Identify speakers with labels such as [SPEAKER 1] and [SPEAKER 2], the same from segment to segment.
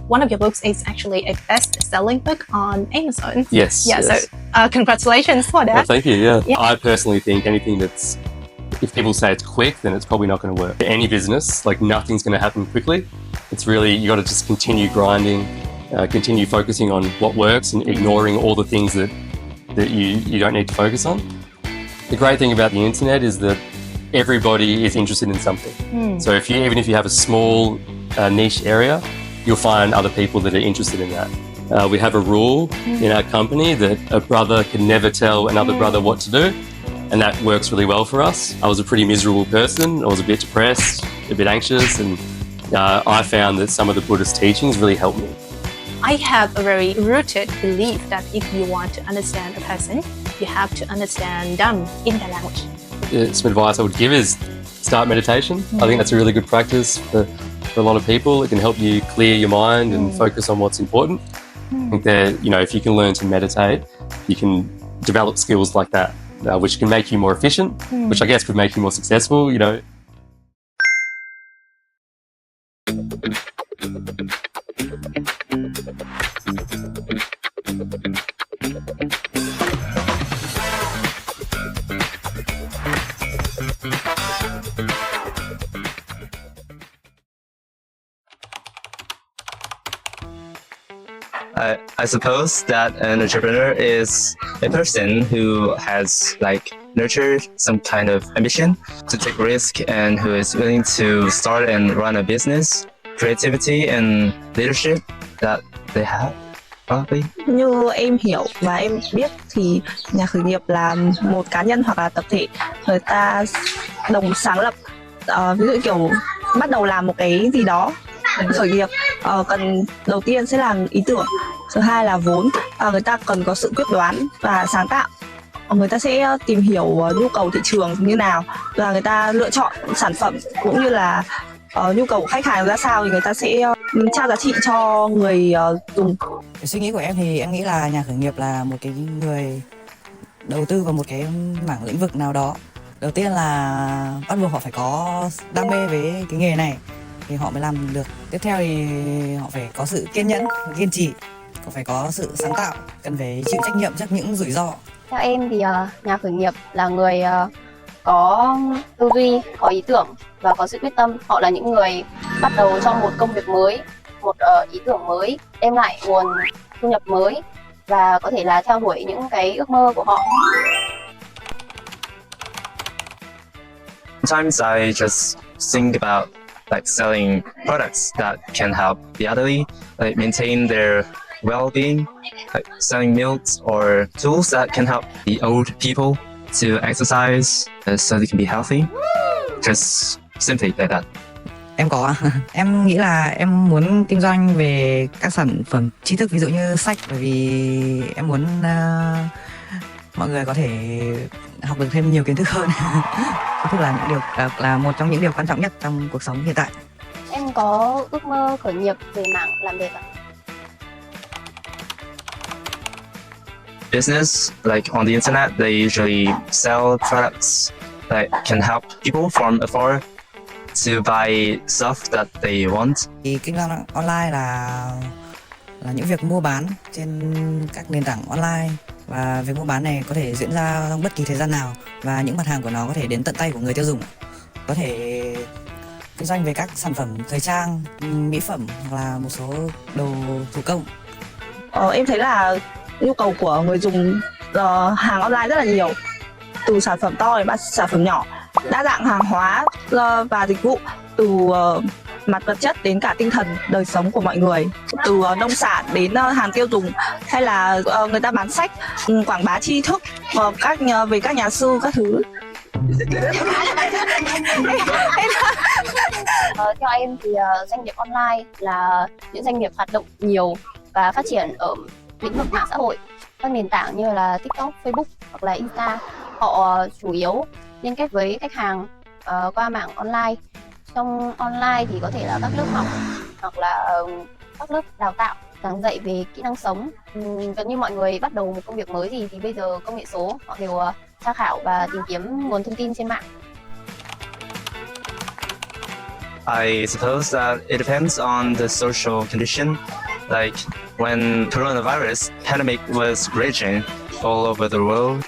[SPEAKER 1] one of your books is actually a best-selling book on Amazon.
[SPEAKER 2] Yes.
[SPEAKER 1] Yeah.
[SPEAKER 2] Yes.
[SPEAKER 1] So congratulations for that.
[SPEAKER 2] Well, thank you. Yeah.
[SPEAKER 1] Yeah.
[SPEAKER 2] I personally think anything that's, if people say it's quick, then it's probably not going to work. Any business, like nothing's going to happen quickly. It's really, you got to just continue grinding, continue focusing on what works and ignoring all the things that you don't need to focus on. The great thing about the internet is that everybody is interested in something. So even if you have a small niche area, you'll find other people that are interested in that. We have a rule in our company that a brother can never tell another brother what to do. And that works really well for us. I was a pretty miserable person. I was a bit depressed, a bit anxious, and I found that some of the Buddhist teachings really helped me.
[SPEAKER 1] I have a very rooted belief that if you want to understand a person, you have to understand them in and out.
[SPEAKER 2] Some advice I would give is start meditation. I think that's a really good practice for a lot of people. It can help you clear your mind and focus on what's important. I think that, if you can learn to meditate, you can develop skills like that. Which can make you more efficient, which I guess could make you more successful,
[SPEAKER 3] I suppose that an entrepreneur is a person who has nurtured some kind of ambition to take risk and who is willing to start and run a business, creativity and leadership that they have. Probably.
[SPEAKER 4] Như em hiểu và em biết thì nhà khởi nghiệp là một cá nhân hoặc là tập thể, người ta đồng sáng lập, ví dụ kiểu bắt đầu làm một cái gì đó. Khởi nghiệp cần đầu tiên sẽ là ý tưởng, thứ hai là vốn, người ta cần có sự quyết đoán và sáng tạo. Người ta sẽ tìm hiểu nhu cầu thị trường như nào và người ta lựa chọn sản phẩm cũng như là nhu cầu của khách hàng ra sao thì người ta sẽ trao giá trị cho người dùng.
[SPEAKER 5] Cái suy nghĩ của em thì em nghĩ là nhà khởi nghiệp là một cái người đầu tư vào một cái mảng lĩnh vực nào đó. Đầu tiên là bắt buộc họ phải có đam mê với cái nghề này thì họ mới làm được. Tiếp theo thì họ phải có sự kiên nhẫn, kiên trì, phải có sự sáng tạo, cần phải chịu trách nhiệm trước những rủi ro.
[SPEAKER 6] Theo em thì nhà khởi nghiệp là người có tư duy, có ý tưởng và có sự quyết tâm. Họ là những người bắt đầu trong một công việc mới, một ý tưởng mới, đem lại nguồn thu nhập mới và có thể là theo đuổi những cái ước mơ của họ.
[SPEAKER 3] Sometimes I just think about selling products that can help the elderly maintain their well-being, selling meals or tools that can help the old people to exercise so they can be healthy. Just simply like that.
[SPEAKER 5] Em có, em nghĩ là em muốn kinh doanh về các sản phẩm tri thức, ví dụ như sách, bởi vì em muốn mọi người có thể học được thêm nhiều kiến thức hơn. Kiến thức là một trong những điều quan trọng nhất trong cuộc sống hiện tại.
[SPEAKER 6] Em có ước mơ khởi nghiệp về mảng làm đẹp ạ.
[SPEAKER 3] Business, on the internet, they usually sell products that can help people from afar to buy stuff that they want.
[SPEAKER 5] Thì kinh doanh online là những việc mua bán trên các nền tảng online, và việc mua bán này có thể diễn ra trong bất kỳ thời gian nào và những mặt hàng của nó có thể đến tận tay của người tiêu dùng. Có thể kinh doanh về các sản phẩm thời trang, mỹ phẩm hoặc là một số đồ thủ công.
[SPEAKER 4] Em thấy là nhu cầu của người dùng hàng online rất là nhiều, từ sản phẩm to đến sản phẩm nhỏ, đa dạng hàng hóa và dịch vụ, từ mặt vật chất đến cả tinh thần đời sống của mọi người, từ nông sản đến hàng tiêu dùng, hay là người ta bán sách, quảng bá tri thức về các nhà sư các thứ.
[SPEAKER 6] Theo em thì doanh nghiệp online là những doanh nghiệp hoạt động nhiều và phát triển ở lĩnh vực mạng xã hội, các nền tảng như là TikTok, Facebook hoặc là Insta. Họ chủ yếu liên kết với khách hàng qua mạng online. Trong online thì có thể là các lớp học hoặc là các lớp đào tạo giảng dạy về kỹ năng sống. Gần như mọi người bắt đầu một công việc mới gì thì bây giờ công nghệ số họ đều tra khảo và tìm kiếm nguồn thông tin trên mạng.
[SPEAKER 3] I suppose that it depends on the social condition. Like when coronavirus pandemic was raging all over the world,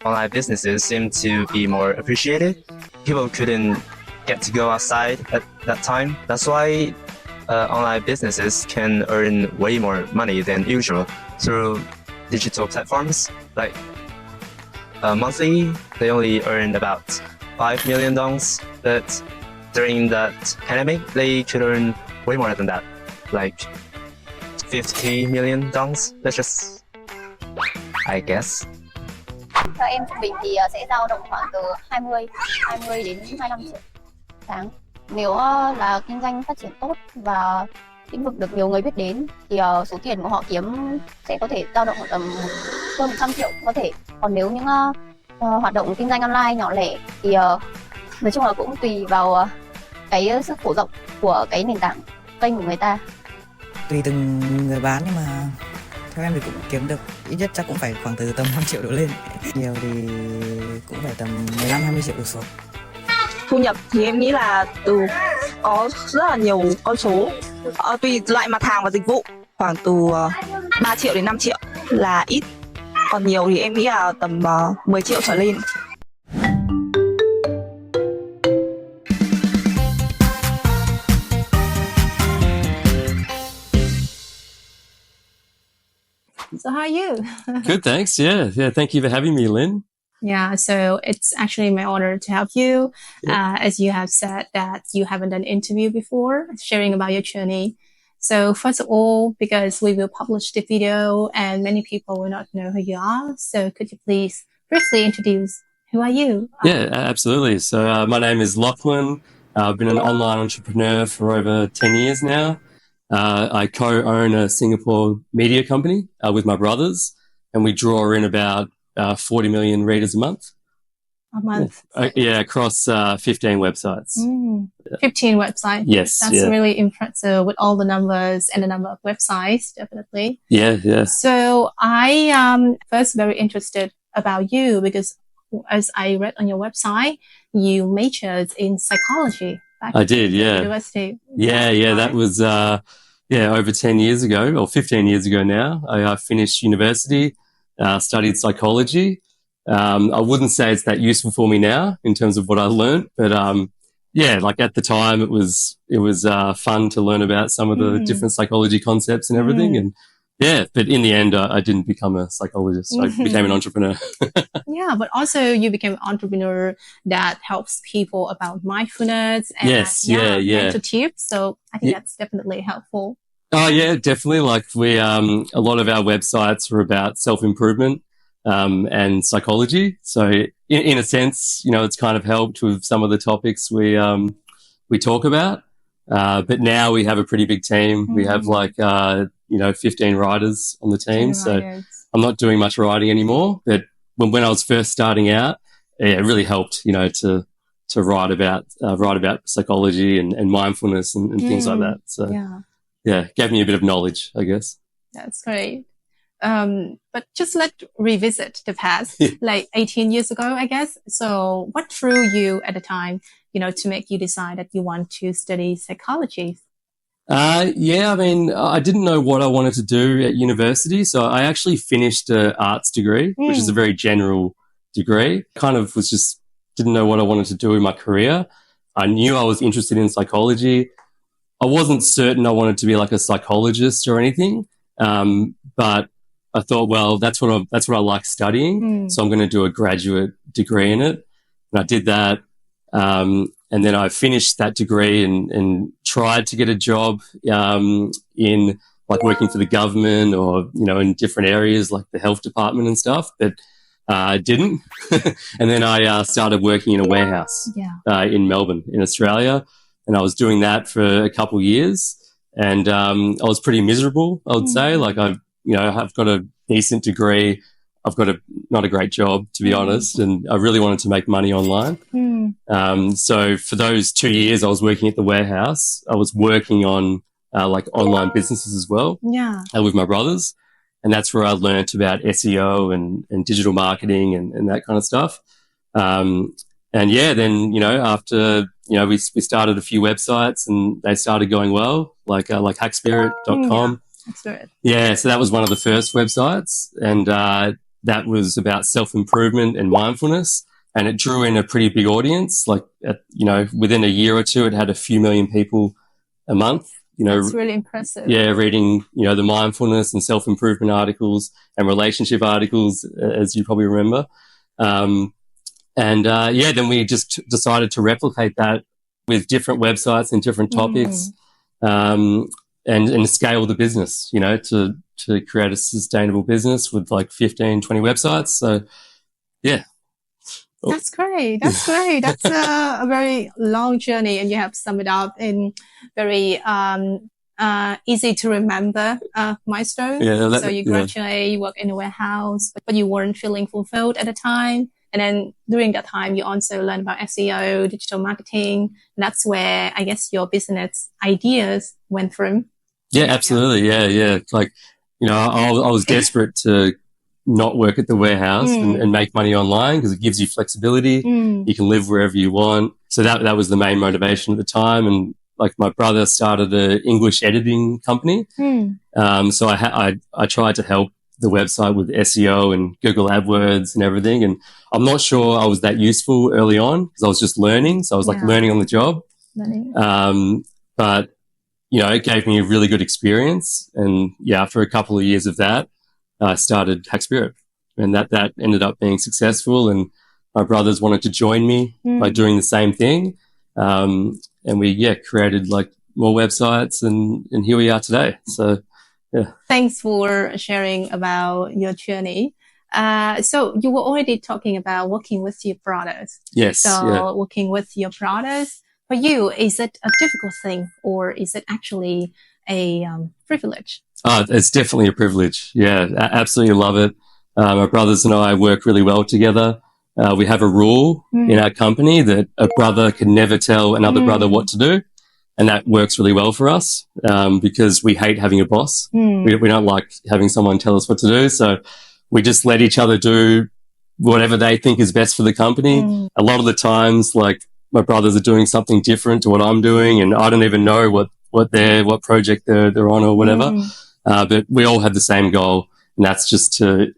[SPEAKER 3] online businesses seemed to be more appreciated. People couldn't get to go outside at that time. That's why online businesses can earn way more money than usual through digital platforms. Like monthly, they only earned about 5 million dongs, but during that pandemic, they could earn way more than that, like 50 million dongs. That's just, I guess.
[SPEAKER 6] Theo em trung bình thì sẽ dao động khoảng từ 20 đến 25 triệu tháng. Nếu là kinh doanh phát triển tốt và lĩnh vực được nhiều người biết đến thì số tiền của họ kiếm sẽ có thể dao động tầm hơn 100 triệu có thể. Còn nếu những hoạt động kinh doanh online nhỏ lẻ thì nói chung là cũng tùy vào cái sức phổ rộng của cái nền tảng kênh của người ta.
[SPEAKER 5] Tùy từng người bán nhưng mà theo em thì cũng kiếm được ít nhất chắc cũng phải khoảng từ tầm 5 triệu đổ lên. Nhiều thì cũng phải tầm 15-20 triệu đổ xuống.
[SPEAKER 4] Thu nhập thì em nghĩ là có rất là nhiều con số, tùy loại mặt hàng và dịch vụ, khoảng từ 3 triệu đến 5 triệu là ít, còn nhiều thì em nghĩ là tầm 10 triệu trở lên.
[SPEAKER 1] So how are you?
[SPEAKER 2] Good, thanks. Yeah. Thank you for having me, Lynn.
[SPEAKER 1] Yeah, so it's actually my honor to have you. As you have said that you haven't done an interview before, sharing about your journey. So first of all, because we will publish the video and many people will not know who you are, so could you please briefly introduce who are you?
[SPEAKER 2] Yeah, absolutely. So my name is Lachlan. I've been an online entrepreneur for over 10 years now. I co-own a Singapore media company with my brothers, and we draw in about 40 million readers a month.
[SPEAKER 1] A month?
[SPEAKER 2] Yeah, across 15 websites.
[SPEAKER 1] 15 websites?
[SPEAKER 2] Yes.
[SPEAKER 1] That's really impressive with all the numbers and the number of websites, definitely.
[SPEAKER 2] Yeah.
[SPEAKER 1] So I am first very interested about you because as I read on your website, you majored in psychology.
[SPEAKER 2] I did, yeah.
[SPEAKER 1] University.
[SPEAKER 2] Yeah. That was over 10 years ago, or 15 years ago now. I finished university, studied psychology. I wouldn't say it's that useful for me now in terms of what I learned, but like at the time it was fun to learn about some of the different psychology concepts and everything. And but in the end, I didn't become a psychologist. I became an entrepreneur.
[SPEAKER 1] Yeah, but also you became an entrepreneur that helps people about mindfulness and mental tips. So I think that's definitely helpful.
[SPEAKER 2] Oh yeah, definitely. Like a lot of our websites are about self-improvement and psychology. So in a sense, it's kind of helped with some of the topics we talk about. But now we have a pretty big team. We have 15 writers on the team. So I'm not doing much writing anymore. But when I was first starting out, it really helped, to write about psychology and mindfulness and things like that. So gave me a bit of knowledge, I guess.
[SPEAKER 1] That's great. But just let's revisit the past, like 18 years ago, I guess. So what drew you at the time, to make you decide that you want to study psychology?
[SPEAKER 2] I didn't know what I wanted to do at university. So I actually finished an arts degree, which is a very general degree. Kind of didn't know what I wanted to do in my career. I knew I was interested in psychology. I wasn't certain I wanted to be like a psychologist or anything. But I thought, well, that's what I like studying. So I'm going to do a graduate degree in it. And I did that. And then I finished that degree and tried to get a job, in like working for the government or, in different areas like the health department and stuff, but I didn't. And then I started working in a warehouse in Melbourne in Australia. And I was doing that for a couple of years. And I was pretty miserable, I would say. Like I've got a decent degree. I've got not a great job, to be honest, and I really wanted to make money online. So for those 2 years I was working at the warehouse, I was working on like online businesses as well with my brothers. And that's where I learnt about SEO and digital marketing and that kind of stuff. And And yeah, then, after, we started a few websites and they started going well, like hackspirit.com.
[SPEAKER 1] Experience.
[SPEAKER 2] Yeah, so that was one of the first websites, and that was about self-improvement and mindfulness, and it drew in a pretty big audience. Like, within a year or two, it had a few million people a month.
[SPEAKER 1] That's really impressive.
[SPEAKER 2] Yeah, reading, the mindfulness and self-improvement articles and relationship articles, as you probably remember. Then we just decided to replicate that with different websites and different topics. And scale the business, to create a sustainable business with like 15, 20 websites. So, yeah.
[SPEAKER 1] That's great. That's great. That's a very long journey, and you have summed it up in very easy to remember milestones.
[SPEAKER 2] Yeah,
[SPEAKER 1] so you graduate, you work in a warehouse, but you weren't feeling fulfilled at the time. And then during that time, you also learn about SEO, digital marketing. And that's where I guess your business ideas went from.
[SPEAKER 2] Yeah, absolutely. Yeah. Like, I was desperate to not work at the warehouse and make money online because it gives you flexibility. You can live wherever you want. So that was the main motivation at the time. And like my brother started an English editing company. So I tried to help the website with SEO and Google AdWords and everything. And I'm not sure I was that useful early on because I was just learning. So I was like learning on the job. But it gave me a really good experience. And after a couple of years of that, I started Hackspirit, and that ended up being successful. And my brothers wanted to join me by doing the same thing. And we, created like more websites and here we are today. So, yeah.
[SPEAKER 1] Thanks for sharing about your journey. So you were already talking about working with your brothers.
[SPEAKER 2] Yes.
[SPEAKER 1] So working with your brothers, for you, is it a difficult thing or is it actually a privilege?
[SPEAKER 2] Oh, it's definitely a privilege. Yeah, absolutely love it. My brothers and I work really well together. We have a rule in our company that a brother can never tell another brother what to do. And that works really well for us because we hate having a boss. We don't like having someone tell us what to do. So we just let each other do whatever they think is best for the company. A lot of the times, like, my brothers are doing something different to what I'm doing, and I don't even know what project they're on or whatever. But we all have the same goal, and that's just to,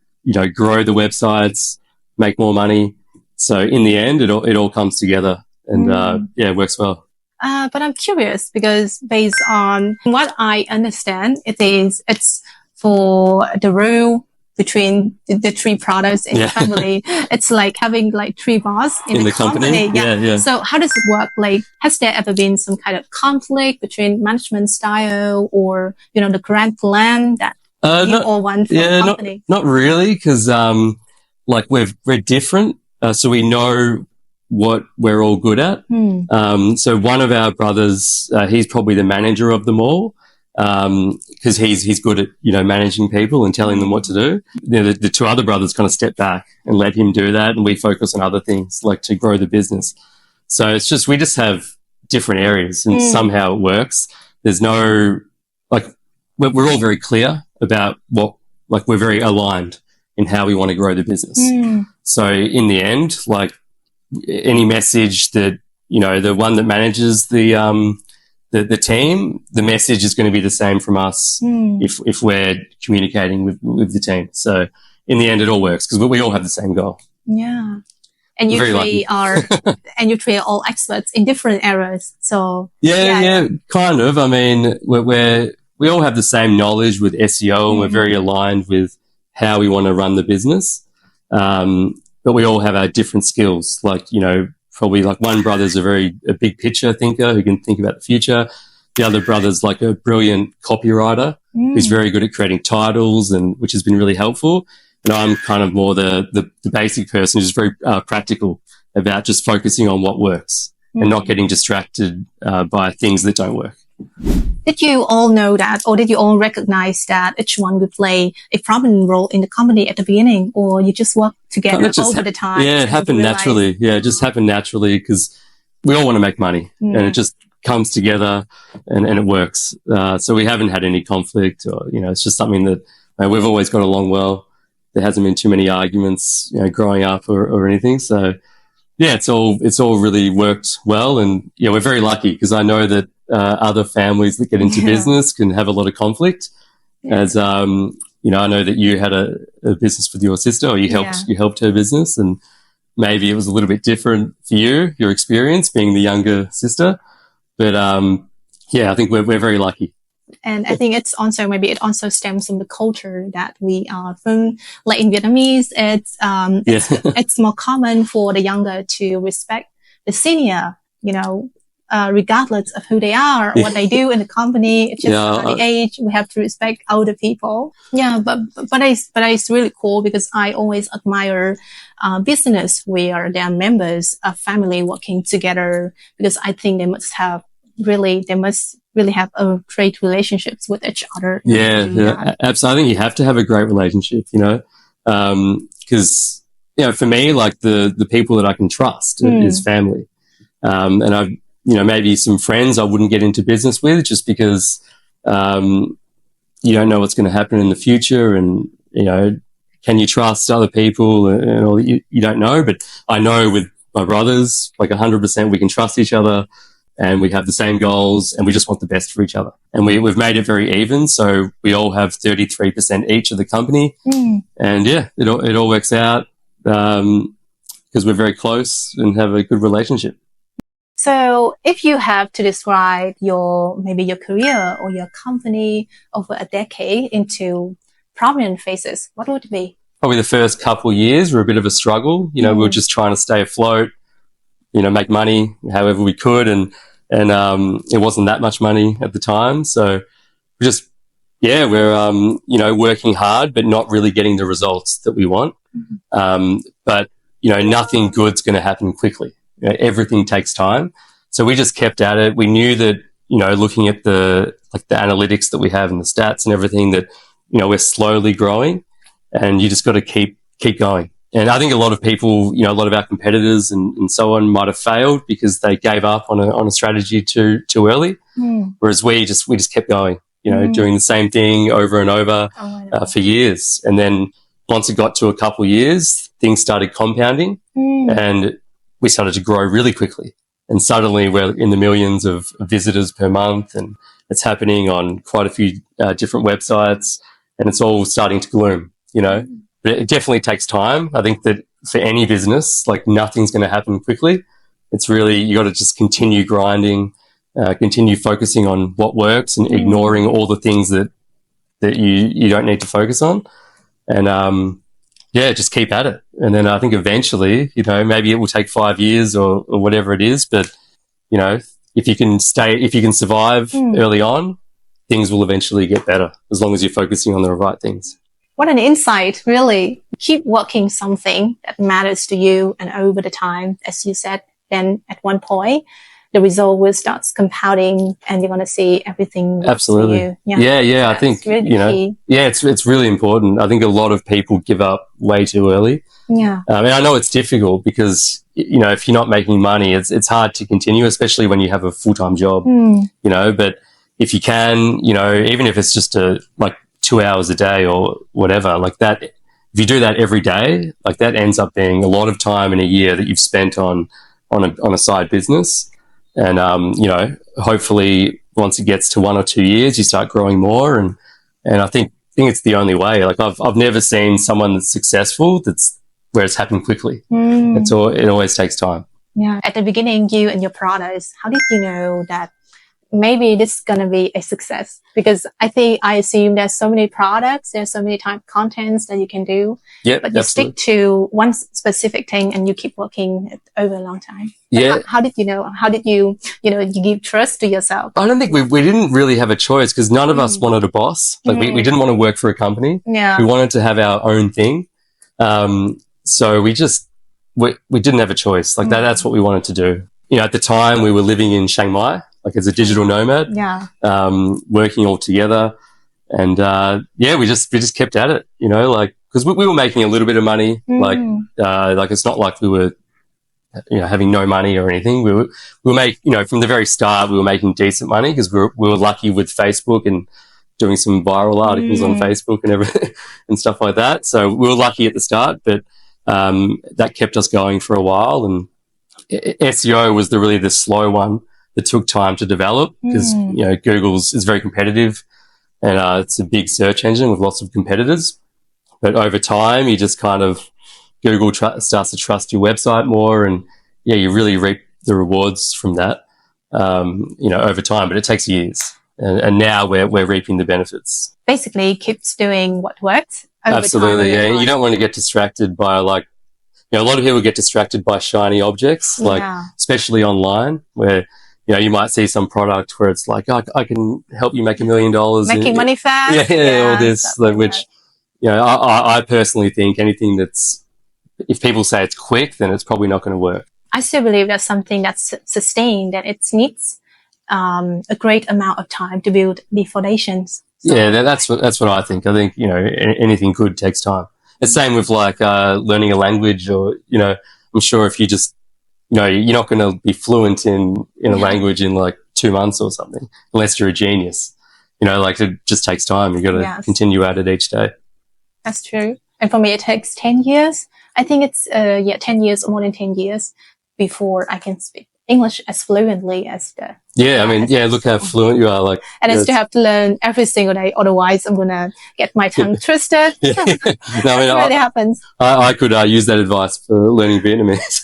[SPEAKER 2] grow the websites, make more money. So in the end, it all comes together and, it works well.
[SPEAKER 1] But I'm curious because based on what I understand, it's for the rule between the three products in the family. It's like having like three bosses in the company.
[SPEAKER 2] Yeah.
[SPEAKER 1] So how does it work? Like, has there ever been some kind of conflict between management style or, the grand plan that you all want for the company?
[SPEAKER 2] Not really, because, like we're different. So we know what we're all good at. So one of our brothers, he's probably the manager of them all. Cause he's good at, managing people and telling them what to do. The two other brothers kind of step back and let him do that. And we focus on other things like to grow the business. So it's just, we just have different areas and somehow it works. There's no, like, we're all very clear about we're very aligned in how we want to grow the business. So in the end, like any message that, the one that manages the team, the message is going to be the same from us if we're communicating with the team. So in the end, it all works because we all have the same goal.
[SPEAKER 1] Yeah. And you three are all experts in different areas. So
[SPEAKER 2] yeah, kind of. I mean, we all have the same knowledge with SEO and we're very aligned with how we want to run the business. But we all have our different skills. Like, probably like one brother's a big picture thinker who can think about the future. The other brother's like a brilliant copywriter who's very good at creating titles which has been really helpful. And I'm kind of more the basic person who's very practical about just focusing on what works and not getting distracted by things that don't work.
[SPEAKER 1] Did you all know that, or did you all recognize that each one would play a prominent role in the company at the beginning, or you just work together over the time?
[SPEAKER 2] Yeah, it happened naturally. Yeah, it just happened naturally because we all want to make money and it just comes together and it works. So we haven't had any conflict or, it's just something that we've always got along well. There hasn't been too many arguments, growing up or anything. So Yeah, it's all really worked well, and yeah, we're very lucky because I know that other families that get into business can have a lot of conflict. As you know, I know that you had a business with your sister, or you helped her business, and maybe it was a little bit different for you, your experience being the younger sister. But yeah, I think we're very lucky.
[SPEAKER 1] And I think it's also, maybe it also stems from the culture that we are from. Like in Vietnamese, it's more common for the younger to respect the senior, you know, regardless of who they are or what they do in the company. It's just the age. We have to respect older people. Yeah, but it's really cool because I always admire business where there are members of family working together, because I think they must really have a great relationships with each other.
[SPEAKER 2] Yeah, absolutely. I think you have to have a great relationship, you know, because, you know, for me, like the people that I can trust is family. And I've, you know, maybe some friends I wouldn't get into business with just because you don't know what's going to happen in the future, and, you know, can you trust other people and all, you don't know. But I know with my brothers, like 100%, we can trust each other. And we have the same goals, and we just want the best for each other. And we've made it very even. So we all have 33% each of the company. And yeah, it all works out because we're very close and have a good relationship.
[SPEAKER 1] So if you have to describe maybe your career or your company over a decade into prominent phases, what would it be?
[SPEAKER 2] Probably the first couple of years were a bit of a struggle. You know, we were just trying to stay afloat, you know, make money however we could. And it wasn't that much money at the time. So we're, you know, working hard, but not really getting the results that we want. But, you know, nothing good's going to happen quickly. You know, everything takes time. So we just kept at it. We knew that, you know, looking at the analytics that we have and the stats and everything, that, you know, we're slowly growing, and you just got to keep going. And I think a lot of people, you know, a lot of our competitors and so on might have failed because they gave up on a strategy too early. Whereas we just kept going, you know, doing the same thing over and over for years. And then once it got to a couple of years, things started compounding and we started to grow really quickly. And suddenly we're in the millions of visitors per month, and it's happening on quite a few different websites, and it's all starting to bloom, you know. But it definitely takes time. I think that for any business, like, nothing's going to happen quickly. It's really, you got to just continue grinding, continue focusing on what works and ignoring all the things that you don't need to focus on. And, yeah, just keep at it. And then I think eventually, you know, maybe it will take 5 years or whatever it is. But, you know, if you can survive early on, things will eventually get better as long as you're focusing on the right things.
[SPEAKER 1] What an insight, really. Keep working something that matters to you, and over the time, as you said, then at one point, the result will start compounding and you're going to see everything.
[SPEAKER 2] Absolutely.
[SPEAKER 1] Yeah.
[SPEAKER 2] I think,
[SPEAKER 1] really
[SPEAKER 2] you know,
[SPEAKER 1] key.
[SPEAKER 2] Yeah, it's really important. I think a lot of people give up way too early.
[SPEAKER 1] Yeah.
[SPEAKER 2] I mean, I know it's difficult because, you know, if you're not making money, it's hard to continue, especially when you have a full-time job, you know. But if you can, you know, even if it's just 2 hours a day or whatever, like that, if you do that every day, like, that ends up being a lot of time in a year that you've spent on a side business. And, you know, hopefully once it gets to 1 or 2 years, you start growing more. And I think it's the only way. Like, I've never seen someone that's successful where it's happened quickly. It always takes time.
[SPEAKER 1] Yeah. At the beginning, you and your products, how did you know that maybe this is going to be a success? Because I assume there's so many products, there's so many type of contents that you can do.
[SPEAKER 2] Yeah,
[SPEAKER 1] but you stick to one specific thing and you keep working over a long time. How did you know? How did you give trust to yourself?
[SPEAKER 2] I don't think we didn't really have a choice, because none of us wanted a boss. Like, we didn't want to work for a company.
[SPEAKER 1] Yeah.
[SPEAKER 2] We wanted to have our own thing. So we didn't have a choice. Like, that's what we wanted to do. You know, at the time we were living in Chiang Mai, like, as a digital nomad, working all together. And, we just kept at it, you know, like, because we were making a little bit of money. Like, it's not like we were, you know, having no money or anything. We were you know, from the very start, we were making decent money because we were lucky with Facebook and doing some viral articles on Facebook and everything and stuff like that. So we were lucky at the start, but, that kept us going for a while. And SEO was really the slow one that took time to develop because, Google's is very competitive and it's a big search engine with lots of competitors. But over time, you just kind of, Google starts to trust your website more and, you really reap the rewards from that, over time, but it takes years. And now we're reaping the benefits.
[SPEAKER 1] Basically, keeps doing what works.
[SPEAKER 2] Absolutely, yeah. You don't want to get distracted by a lot of people get distracted by shiny objects, especially online, where you might see some product where it's like, I can help you make $1 million,
[SPEAKER 1] making money fast.
[SPEAKER 2] All this, which I personally think anything if people say it's quick, then it's probably not going to work.
[SPEAKER 1] I still believe that's something that's sustained, that it needs a great amount of time to build the foundations. So,
[SPEAKER 2] that's what I think. I think, anything good takes time. The same with learning a language or, I'm sure if you just, you're not going to be fluent in a language in 2 months or something, unless you're a genius. It just takes time. You got to continue at it each day.
[SPEAKER 1] That's true. And for me, it takes 10 years. I think it's, 10 years or more than 10 years before I can speak English as fluently as the...
[SPEAKER 2] look how fluent you are.
[SPEAKER 1] And I still have to learn every single day. Otherwise, I'm going to get my tongue twisted.
[SPEAKER 2] No,
[SPEAKER 1] That really happens.
[SPEAKER 2] I could use that advice for learning Vietnamese.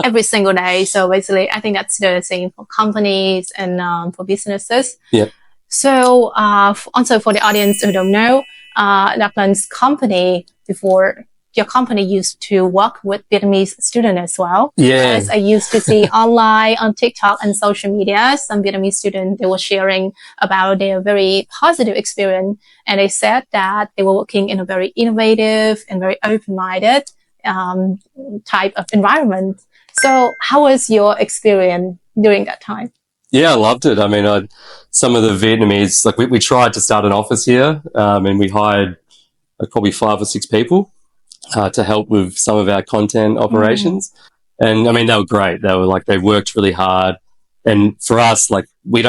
[SPEAKER 1] Every single day. So basically, I think that's the same for companies and for businesses.
[SPEAKER 2] Yeah.
[SPEAKER 1] So also for the audience who don't know, Lachlan's company before... Your company used to work with Vietnamese students as well.
[SPEAKER 2] Yeah.
[SPEAKER 1] As I used to see online, on TikTok and social media, some Vietnamese students, they were sharing about their very positive experience. And they said that they were working in a very innovative and very open-minded type of environment. So how was your experience during that time?
[SPEAKER 2] Yeah, I loved it. I mean, some of the Vietnamese, we tried to start an office here and we hired probably 5 or 6 people. To help with some of our content operations. And I mean, they were great. They worked really hard. And for us, we're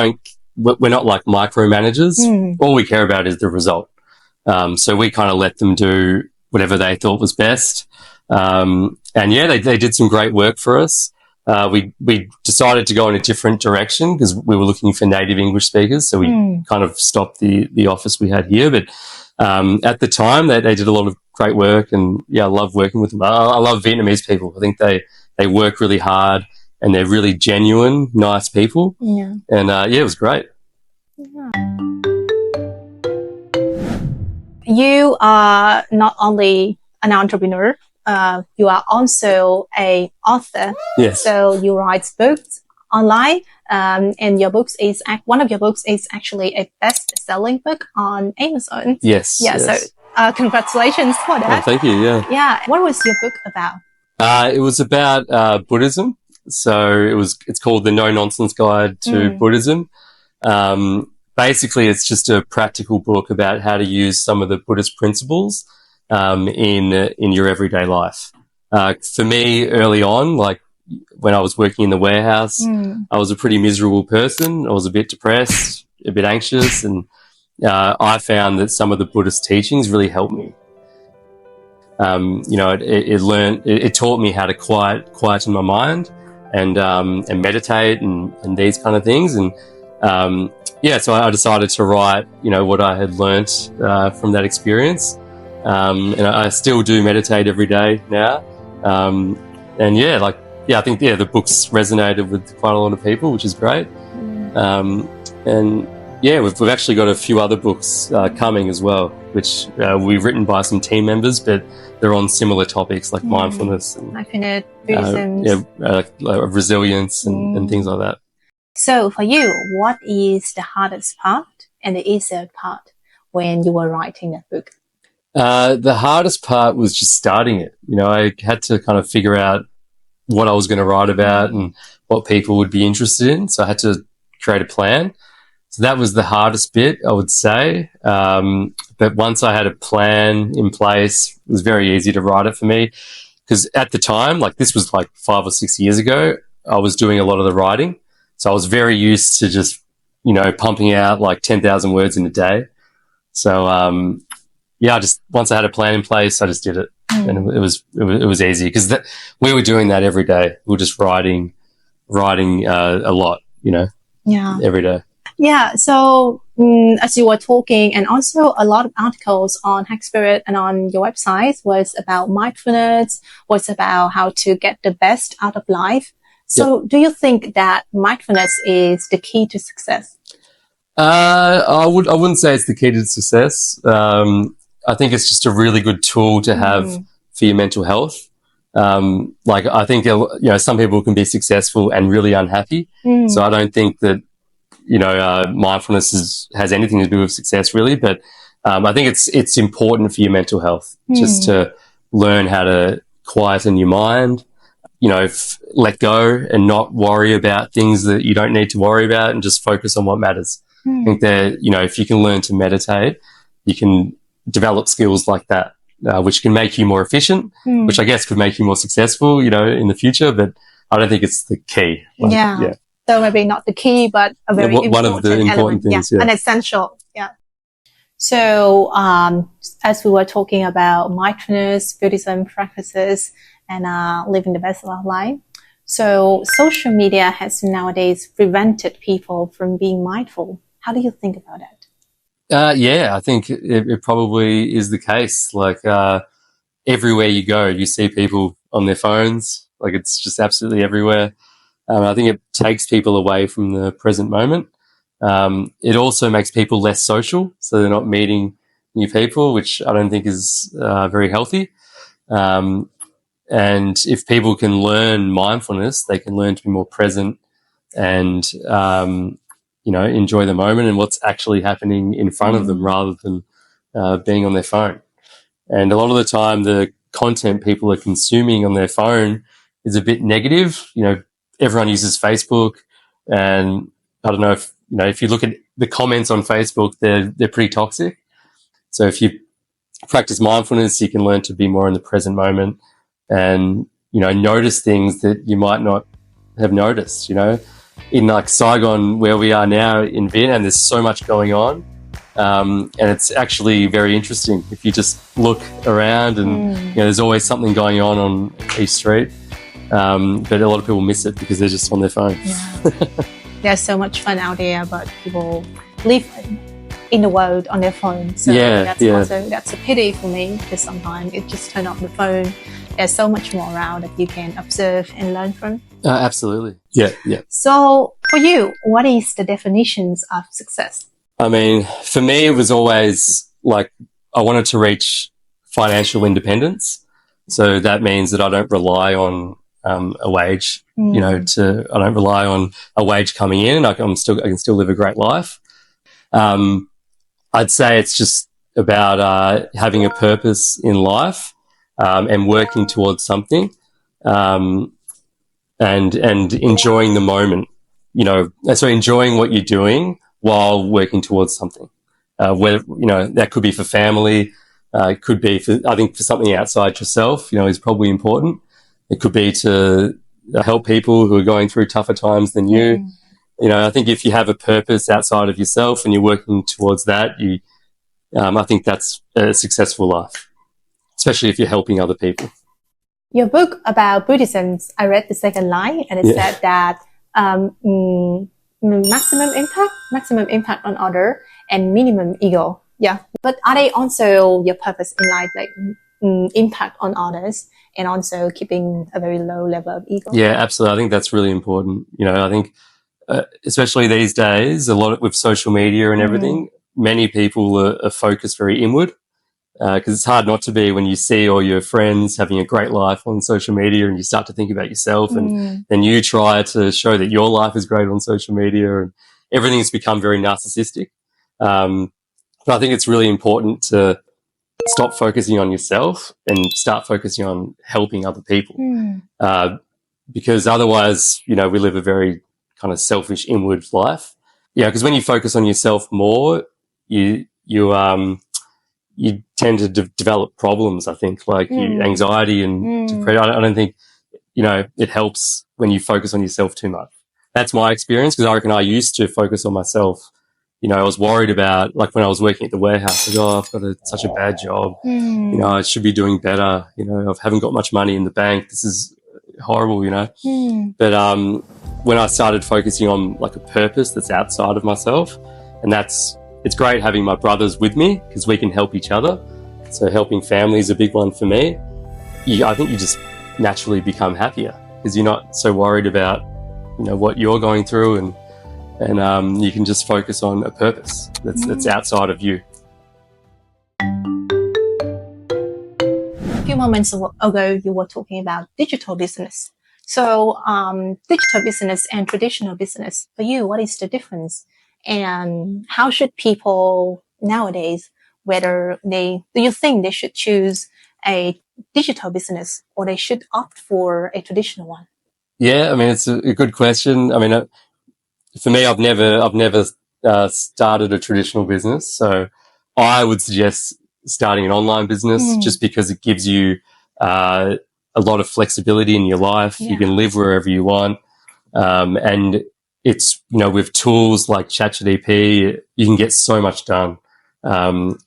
[SPEAKER 2] not like micromanagers. All we care about is the result. So we kind of let them do whatever they thought was best. And they did some great work for us. We decided to go in a different direction because we were looking for native English speakers. So we kind of stopped the office we had here. But at the time, they did a lot of great work, and I love working with them. I love Vietnamese people. I think they work really hard and they're really genuine, nice people. Yeah. And it was great.
[SPEAKER 1] Yeah. You are not only an entrepreneur, you are also an author.
[SPEAKER 2] Yes.
[SPEAKER 1] So you write books online, and one of your books is actually a best-selling book on Amazon.
[SPEAKER 2] Yes.
[SPEAKER 1] Yeah.
[SPEAKER 2] Yes.
[SPEAKER 1] So congratulations for that.
[SPEAKER 2] Oh, thank you. Yeah.
[SPEAKER 1] Yeah. What was your book about?
[SPEAKER 2] It was about Buddhism. So it's called The No Nonsense Guide to Buddhism. Basically, it's just a practical book about how to use some of the Buddhist principles in your everyday life. For me, early on, when I was working in the warehouse, I was a pretty miserable person. I was a bit depressed, a bit anxious, and I found that some of the Buddhist teachings really helped me. It taught me how to quieten my mind and meditate and these kind of things. And so I decided to write, what I had learnt from that experience. And I still do meditate every day now. I think the books resonated with quite a lot of people, which is great. We've actually got a few other books coming as well, which we've written by some team members, but they're on similar topics like mindfulness and
[SPEAKER 1] Buddhism,
[SPEAKER 2] resilience and things like that.
[SPEAKER 1] So for you, what is the hardest part and the easier part when you were writing that book?
[SPEAKER 2] The hardest part was just starting it. I had to kind of figure out what I was going to write about and what people would be interested in. So I had to create a plan. So that was the hardest bit, I would say. But once I had a plan in place, it was very easy to write it for me. Because at the time, this was 5 or 6 years ago, I was doing a lot of the writing. So I was very used to just, pumping out 10,000 words in a day. So, once I had a plan in place, I just did it. and it was easy because we were doing that every day. We were just writing a lot,
[SPEAKER 1] Yeah.
[SPEAKER 2] every day.
[SPEAKER 1] Yeah. So as you were talking, and also a lot of articles on Hackspirit and on your website was about mindfulness, was about how to get the best out of life. So do you think that mindfulness is the key to success?
[SPEAKER 2] I wouldn't say it's the key to success. I think it's just a really good tool to have for your mental health. Like I think, some people can be successful and really unhappy. So I don't think that, mindfulness has anything to do with success really, but I think it's important for your mental health just to learn how to quieten your mind, let go and not worry about things that you don't need to worry about and just focus on what matters. I think that, if you can learn to meditate, you can develop skills like that, which can make you more efficient, which I guess could make you more successful, in the future, but I don't think it's the key.
[SPEAKER 1] Yeah. So maybe not the key, but a very
[SPEAKER 2] one of the important things.
[SPEAKER 1] An essential. Yeah. So, as we were talking about mindfulness, Buddhism practices, and living the best of our life. So social media has nowadays prevented people from being mindful. How do you think about it?
[SPEAKER 2] Yeah, I think it probably is the case. Like everywhere you go, you see people on their phones. Like it's just absolutely everywhere. I think it takes people away from the present moment. It also makes people less social, so they're not meeting new people, which I don't think is very healthy. And if people can learn mindfulness, they can learn to be more present and, enjoy the moment and what's actually happening in front of them rather than being on their phone. And a lot of the time, the content people are consuming on their phone is a bit negative. Everyone uses Facebook, and I don't know if you look at the comments on Facebook, they're pretty toxic. So if you practice mindfulness, you can learn to be more in the present moment and, notice things that you might not have noticed, In like Saigon, where we are now in Vietnam, there's so much going on. And it's actually very interesting if you just look around and, there's always something going on each street. But a lot of people miss it because they're just on their phone.
[SPEAKER 1] Yeah. There's so much fun out there, but people live in the world on their phone. So that's a pity for me, because sometimes it just turn off the phone. There's so much more around that you can observe and learn from.
[SPEAKER 2] Absolutely. Yeah.
[SPEAKER 1] So for you, what is the definitions of success?
[SPEAKER 2] I mean, for me, it was always like I wanted to reach financial independence. So that means that I don't rely on a wage, I don't rely on a wage coming in, and I can still live a great life. I'd say it's just about having a purpose in life and working towards something, and enjoying the moment. So enjoying what you're doing while working towards something. Whether that could be for family, it could be for something outside yourself. Is probably important. It could be to help people who are going through tougher times than you. I think if you have a purpose outside of yourself and you're working towards that, I think that's a successful life, especially if you're helping other people.
[SPEAKER 1] Your book about Buddhism, I read the second line, and it said that maximum impact on other, and minimum ego. Yeah, but are they also your purpose in life, like impact on others, and also keeping a very low level of ego?
[SPEAKER 2] Yeah, absolutely. I think that's really important. I think especially these days, a lot with social media and everything, many people are focused very inward, because it's hard not to be when you see all your friends having a great life on social media and you start to think about yourself, and then you try to show that your life is great on social media, and everything's become very narcissistic. But I think it's really important to stop focusing on yourself and start focusing on helping other people. Because otherwise, we live a very kind of selfish inward life. Yeah, because when you focus on yourself more, you tend to develop problems, I think, like anxiety and depression. I don't think, it helps when you focus on yourself too much. That's my experience, because I reckon I used to focus on myself I was worried about, like when I was working at the warehouse, like, oh, I've got such a bad job. I should be doing better. I haven't got much money in the bank. This is horrible, But when I started focusing on like a purpose that's outside of myself, and it's great having my brothers with me because we can help each other. So helping family is a big one for me. I think you just naturally become happier because you're not so worried about, what you're going through, and you can just focus on a purpose that's outside of you.
[SPEAKER 1] A few moments ago, you were talking about digital business. So digital business and traditional business, for you, what is the difference? And how should people nowadays, do you think they should choose a digital business or they should opt for a traditional one?
[SPEAKER 2] Yeah, I mean, it's a good question. I mean, for me, I've never started a traditional business. So I would suggest starting an online business just because it gives you a lot of flexibility in your life. Yeah. You can live wherever you want. And it's, with tools like ChatGPT, you can get so much done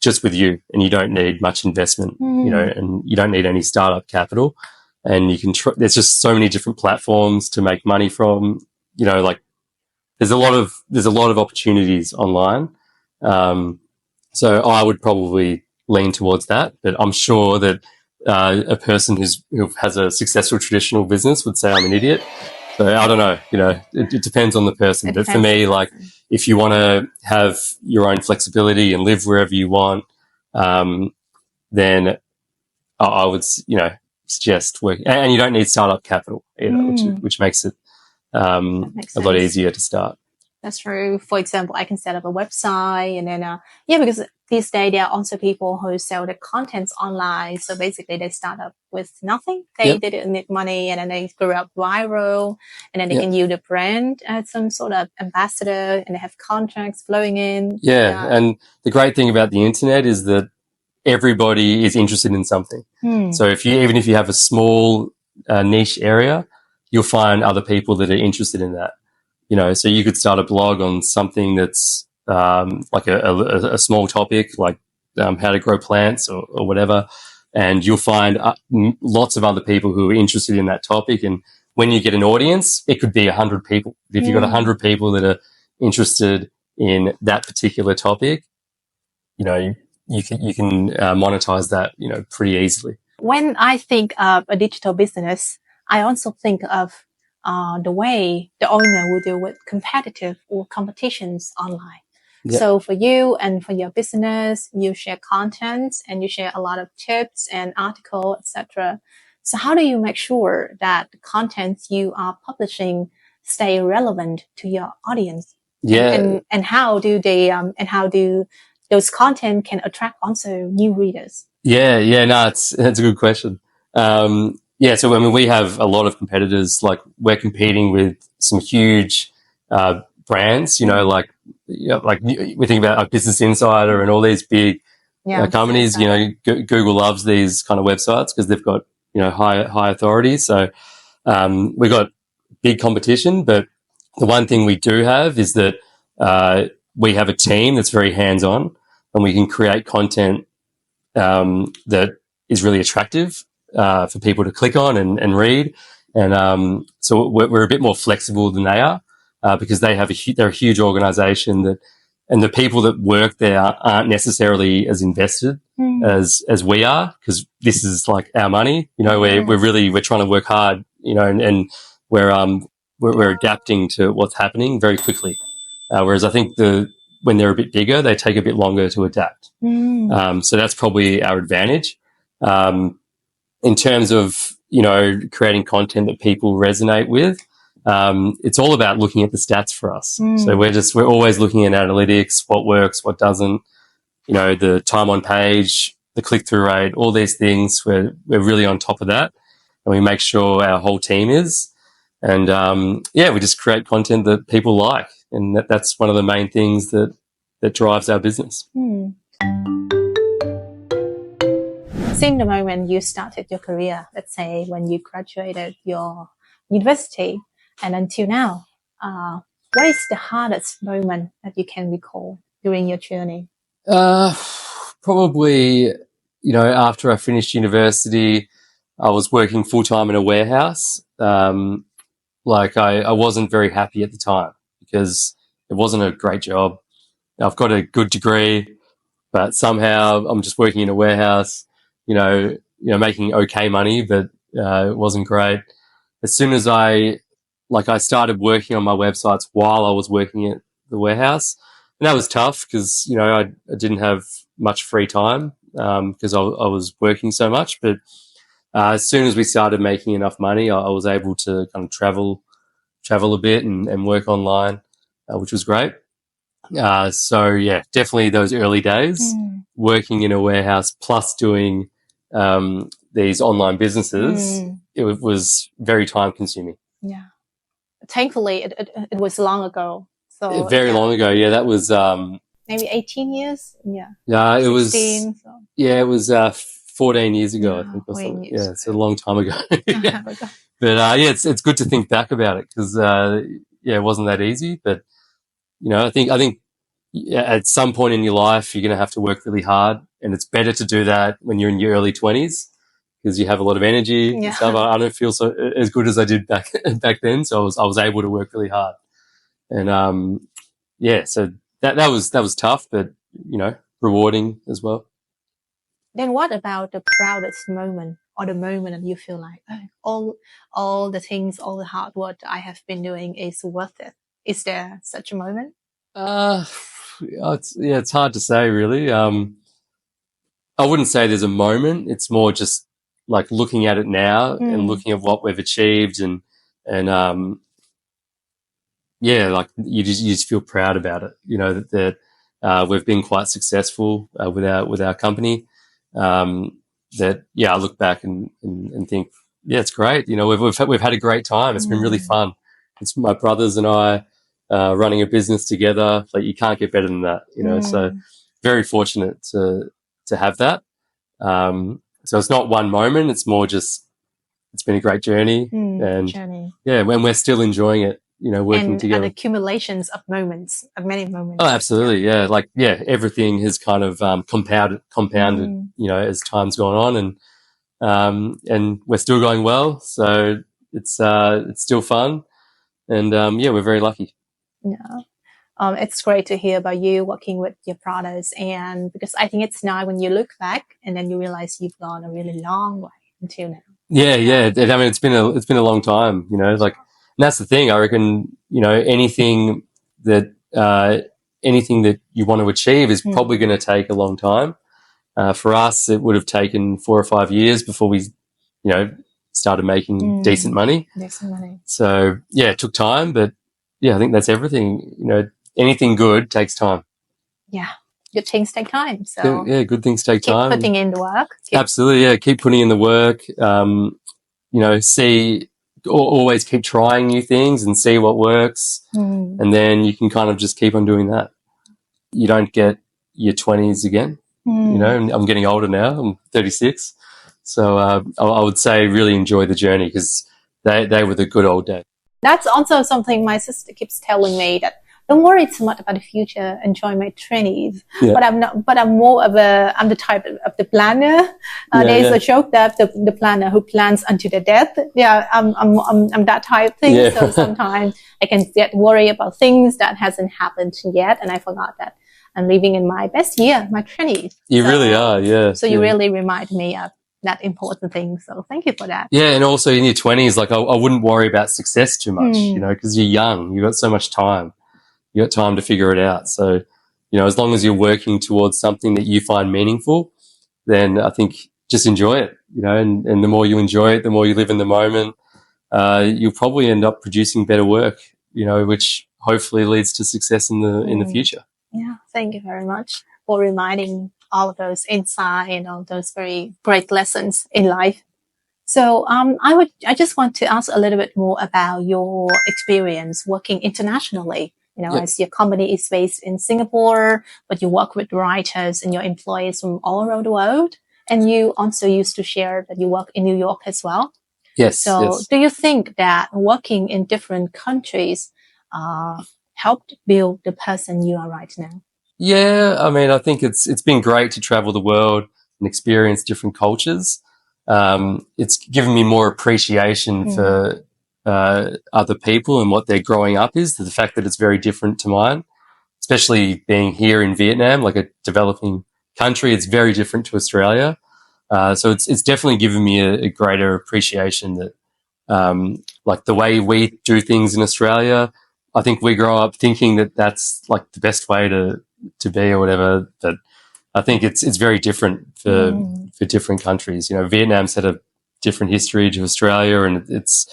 [SPEAKER 2] just with you, and you don't need much investment, and you don't need any startup capital. And you can there's just so many different platforms to make money from, like there's a lot of opportunities online. So I would probably lean towards that, but I'm sure that a person who has a successful traditional business would say I'm an idiot. So I don't know, it depends on the person. But for me, like if you want to have your own flexibility and live wherever you want, then I would, suggest work. And you don't need startup capital either, which makes it a lot easier to start.
[SPEAKER 1] That's true. For example, I can set up a website and then, because these days there are also people who sell the contents online. So basically they start up with nothing. They didn't need money and then they grew up viral and then they can use the brand as some sort of ambassador and they have contracts flowing in.
[SPEAKER 2] Yeah. And the great thing about the internet is that everybody is interested in something. So even if you have a small niche area, you'll find other people that are interested in that. So you could start a blog on something that's like a small topic, like how to grow plants or whatever, and you'll find lots of other people who are interested in that topic. And when you get an audience, it could be 100 people. If you've got 100 people that are interested in that particular topic, you can monetize that, pretty easily.
[SPEAKER 1] When I think of a digital business, I also think of the way the owner will deal with competitive or competitions online. Yeah. So for you and for your business, you share content and you share a lot of tips and articles, etc. So how do you make sure that the content you are publishing stay relevant to your audience?
[SPEAKER 2] Yeah.
[SPEAKER 1] And how do those content can attract also new readers?
[SPEAKER 2] Yeah. No, it's a good question. So I mean, we have a lot of competitors. Like we're competing with some huge brands. Like we think about Business Insider and all these big companies. Google loves these kind of websites because they've got high authority. So we've got big competition. But the one thing we do have is that we have a team that's very hands-on, and we can create content that is really attractive for people to click on and read. And so we're a bit more flexible than they are because they're a huge organization and the people that work there aren't necessarily as invested as we are, because this is like our money. We're trying to work hard, and we're adapting to what's happening very quickly. Whereas I think when they're a bit bigger, they take a bit longer to adapt. So that's probably our advantage. In terms of, creating content that people resonate with, it's all about looking at the stats for us. So we're always looking at analytics, what works, what doesn't, the time on page, the click-through rate, all these things. We're really on top of that, and we make sure our whole team is. And, we just create content that people like. And that's one of the main things that drives our business.
[SPEAKER 1] Since the moment you started your career, let's say when you graduated your university and until now, what is the hardest moment that you can recall? during your journey?
[SPEAKER 2] Probably, after I finished university, I was working full time in a warehouse. I wasn't very happy at the time because it wasn't a great job. I've got a good degree, but somehow I'm just working in a warehouse, making okay money, but it wasn't great. As soon as I started working on my websites while I was working at the warehouse, and that was tough because, I didn't have much free time because I was working so much. But as soon as we started making enough money, I was able to kind of travel a bit and work online, which was great. So yeah, definitely those early days working in a warehouse plus doing these online businesses, it was very time consuming.
[SPEAKER 1] Yeah. Thankfully, it was long ago. So
[SPEAKER 2] Very long ago. Yeah, that was
[SPEAKER 1] maybe 18 years. Yeah.
[SPEAKER 2] Yeah, it
[SPEAKER 1] 16,
[SPEAKER 2] was.
[SPEAKER 1] so.
[SPEAKER 2] Yeah, it was 14 years ago, I think. Or
[SPEAKER 1] 14
[SPEAKER 2] something.
[SPEAKER 1] years
[SPEAKER 2] Yeah, it's a long time ago. Yeah.
[SPEAKER 1] ago.
[SPEAKER 2] But it's good to think back about it because it wasn't that easy. But I think at some point in your life you're going to have to work really hard, and it's better to do that when you're in your early 20s because you have a lot of energy and stuff. I don't feel so as good as I did back then, so I was able to work really hard, and so that was tough, but rewarding as well.
[SPEAKER 1] Then what about the proudest moment or the moment that you feel like all the things, all the hard work I have been doing is worth it? Is there such a moment?
[SPEAKER 2] It's hard to say really. I wouldn't say there's a moment. It's more just like looking at it now and looking at what we've achieved and like you just feel proud about it. That we've been quite successful with our company. That I look back and think, it's great. We've had a great time. It's been really fun. It's my brothers and I running a business together. Like you can't get better than that. So very fortunate to have that. So it's not one moment. It's more just it's been a great journey and when we're still enjoying it. Working together.
[SPEAKER 1] And accumulations of moments, of many moments.
[SPEAKER 2] Oh, absolutely. Yeah. Everything has kind of compounded, as time's gone on and we're still going well. So it's still fun. And, we're very lucky.
[SPEAKER 1] Yeah. It's great to hear about you working with your brothers and because I think it's now when you look back and then you realize you've gone a really long way until now.
[SPEAKER 2] Yeah. I mean, it's been a long time, and that's the thing. I reckon, anything that you want to achieve is probably going to take a long time. For us, it would have taken 4 or 5 years before we, started making decent money. So it took time, but I think that's everything. Anything good takes time.
[SPEAKER 1] Yeah. Good things take time. So
[SPEAKER 2] good things take time.
[SPEAKER 1] Keep putting in the work.
[SPEAKER 2] Absolutely. Yeah. Keep putting in the work. Always keep trying new things and see what works. And then you can kind of just keep on doing that. You don't get your 20s again. I'm getting older now. I'm 36. So I would say really enjoy the journey because they were the good old days.
[SPEAKER 1] That's also something my sister keeps telling me that don't worry too much about the future. Enjoy my 20s. Yeah. But I'm not. But I'm more of I'm the type of the planner. There's a joke that the planner who plans until their death. Yeah, I'm that type thing. Yeah. So sometimes I can get worried about things that hasn't happened yet, and I forgot that I'm living in my best year, my 20s.
[SPEAKER 2] You really are. Yeah.
[SPEAKER 1] So you really remind me of that important thing. So thank you for that.
[SPEAKER 2] Yeah, and also in your 20s, like I wouldn't worry about success too much, because you're young. You've got so much time. You got time to figure it out. So, as long as you're working towards something that you find meaningful, then I think just enjoy it, and the more you enjoy it, the more you live in the moment, you'll probably end up producing better work, which hopefully leads to success in the future.
[SPEAKER 1] Yeah. Thank you very much for reminding all of those insights and all those very great lessons in life. So, I just want to ask a little bit more about your experience working internationally. As your company is based in Singapore, but you work with writers and your employees from all around the world. And you also used to share that you work in New York as well.
[SPEAKER 2] Yes.
[SPEAKER 1] So do you think that working in different countries helped build the person you are right now?
[SPEAKER 2] Yeah, I mean, I think it's been great to travel the world and experience different cultures. It's given me more appreciation for other people and what their growing up is. The fact that it's very different to mine, especially being here in Vietnam, like a developing country, it's very different to Australia. So it's definitely given me a greater appreciation that, like the way we do things in Australia, I think we grow up thinking that that's like the best way to be or whatever. But I think it's very different for different countries. You know, Vietnam's had a different history to Australia, and it's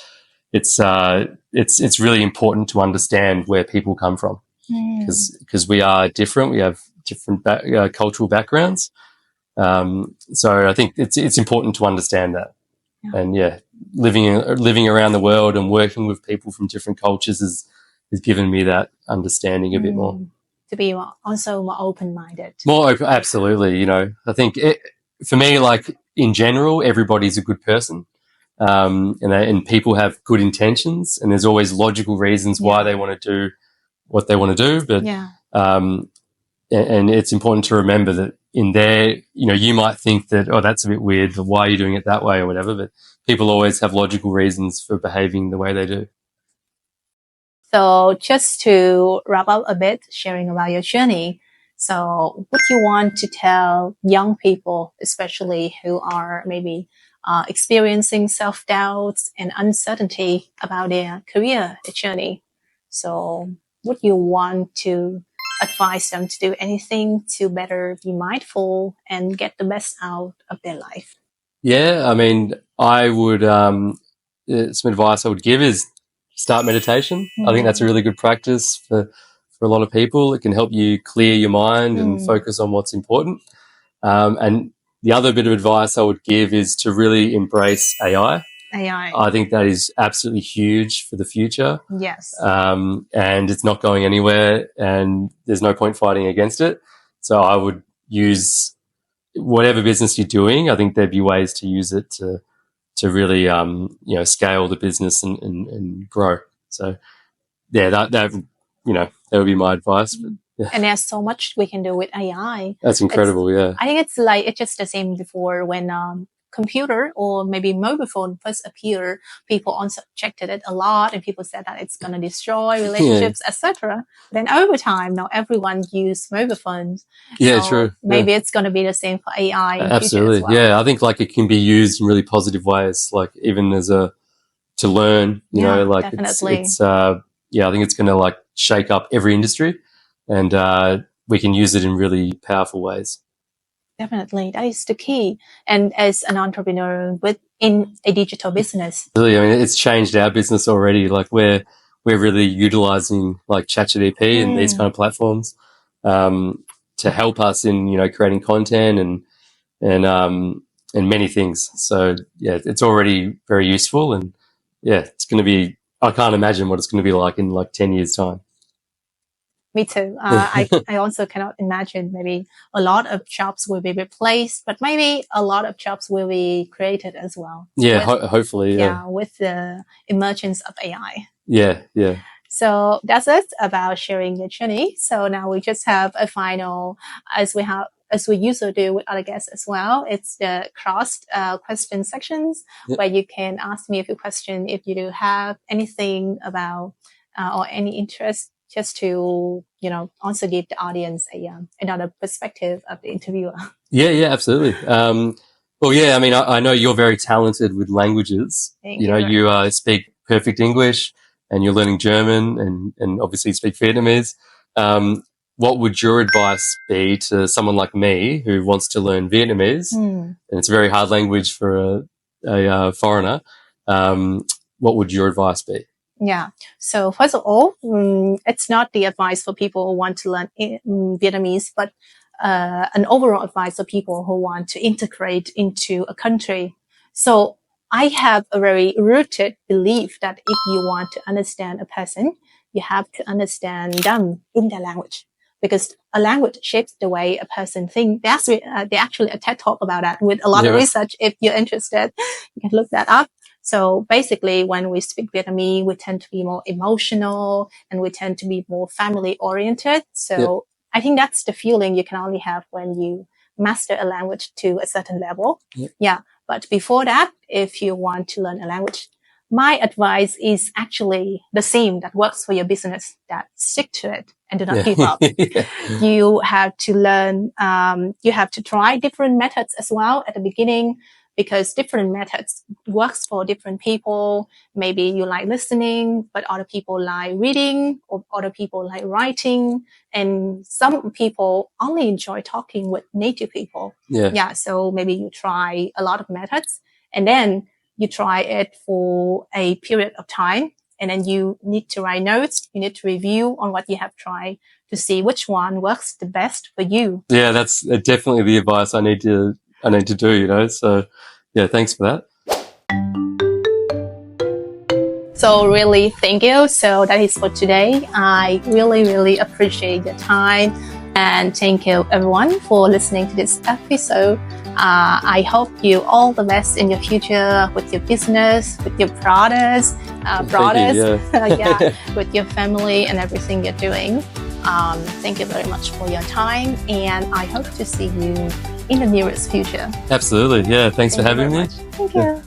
[SPEAKER 2] really important to understand where people come from because we are different. We have different cultural backgrounds. So I think it's important to understand that.
[SPEAKER 1] Yeah.
[SPEAKER 2] And yeah, living around the world and working with people from different cultures has given me that understanding a bit more.
[SPEAKER 1] To be also more open-minded.
[SPEAKER 2] More open, absolutely. You know, I think for me, like in general, everybody's a good person, and people have good intentions, and there's always logical reasons why they want to do what they want to do. But and it's important to remember that in there, you know, you might think that, oh, that's a bit weird, but why are you doing it that way or whatever? But people always have logical reasons for behaving the way they do.
[SPEAKER 1] So just to wrap up a bit, sharing about your journey. So what you want to tell young people, especially who are maybe experiencing self-doubts and uncertainty about their career journey. So would you want to advise them to do anything to better be mindful and get the best out of their life?
[SPEAKER 2] Yeah, I mean, I would, some advice I would give is start meditation. I think that's a really good practice for a lot of people. It can help you clear your mind and focus on what's important. And the other bit of advice I would give is to really embrace AI. I think that is absolutely huge for the future.
[SPEAKER 1] Yes.
[SPEAKER 2] And it's not going anywhere, and there's no point fighting against it. So I would use whatever business you're doing. I think there'd be ways to use it to really, you know, scale the business and grow. So yeah, that you know, that would be my advice. But, yeah.
[SPEAKER 1] And there's so much we can do with AI.
[SPEAKER 2] That's incredible. I
[SPEAKER 1] think it's just the same before when computer or maybe mobile phone first appeared, people also objected it a lot, and people said that it's going to destroy relationships, etc. Then over time, now everyone use mobile phones.
[SPEAKER 2] Yeah,
[SPEAKER 1] so
[SPEAKER 2] true.
[SPEAKER 1] Maybe it's going to be the same for AI.
[SPEAKER 2] Absolutely.
[SPEAKER 1] Well.
[SPEAKER 2] Yeah, I think like it can be used in really positive ways, like even as to learn. You know, like
[SPEAKER 1] definitely.
[SPEAKER 2] it's yeah, I think it's going to like shake up every industry, and we can use it in really powerful ways.
[SPEAKER 1] Definitely. That is the key. And as an entrepreneur within a digital business.
[SPEAKER 2] Really, I mean, it's changed our business already. Like we're really utilizing like ChatGPT and these kind of platforms to help us in, you know, creating content and many things. So yeah, it's already very useful, and yeah, it's going to be, I can't imagine what it's going to be like in like 10 years time.
[SPEAKER 1] Me too. I also cannot imagine maybe a lot of jobs will be replaced, but maybe a lot of jobs will be created as well.
[SPEAKER 2] Yeah, hopefully.
[SPEAKER 1] Yeah, with the emergence of AI.
[SPEAKER 2] Yeah.
[SPEAKER 1] So that's it about sharing your journey. So now we just have a final, as we usually do with other guests as well. It's the crossed question sections where you can ask me a few questions if you do have anything about or any interest, just to, you know, also give the audience another perspective of the interviewer. Yeah,
[SPEAKER 2] absolutely. Well, yeah, I mean, I know you're very talented with languages.
[SPEAKER 1] Thank
[SPEAKER 2] you know, you speak perfect English, and you're learning German and obviously speak Vietnamese. What would your advice be to someone like me who wants to learn Vietnamese? And it's a very hard language for a foreigner. What would your advice be?
[SPEAKER 1] Yeah. So first of all, it's not the advice for people who want to learn Vietnamese, but an overall advice for people who want to integrate into a country. So I have a very rooted belief that if you want to understand a person, you have to understand them in their language, because a language shapes the way a person thinks. They actually a TED talk about that with a lot of research. If you're interested, you can look that up. So basically, when we speak Vietnamese, we tend to be more emotional and we tend to be more family oriented. So I think that's the feeling you can only have when you master a language to a certain level. Yeah. But before that, if you want to learn a language, my advice is actually the same that works for your business, that stick to it and do not give up. You have to learn, you have to try different methods as well at the beginning, because different methods works for different people. Maybe you like listening, but other people like reading, or other people like writing. And some people only enjoy talking with native people. Yeah. So maybe you try a lot of methods, and then you try it for a period of time. And then you need to write notes. You need to review on what you have tried to see which one works the best for you.
[SPEAKER 2] Yeah, that's definitely the advice I need to do, you know. So yeah, thanks for that.
[SPEAKER 1] So really, thank you. So that is for today. I really, really appreciate your time, and thank you everyone for listening to this episode. I hope you all the best in your future with your business, with your products, with your family and everything you're doing. Thank you very much for your time, and I hope to see you in the nearest future.
[SPEAKER 2] Absolutely. Yeah. Thanks for having me.
[SPEAKER 1] Thank you.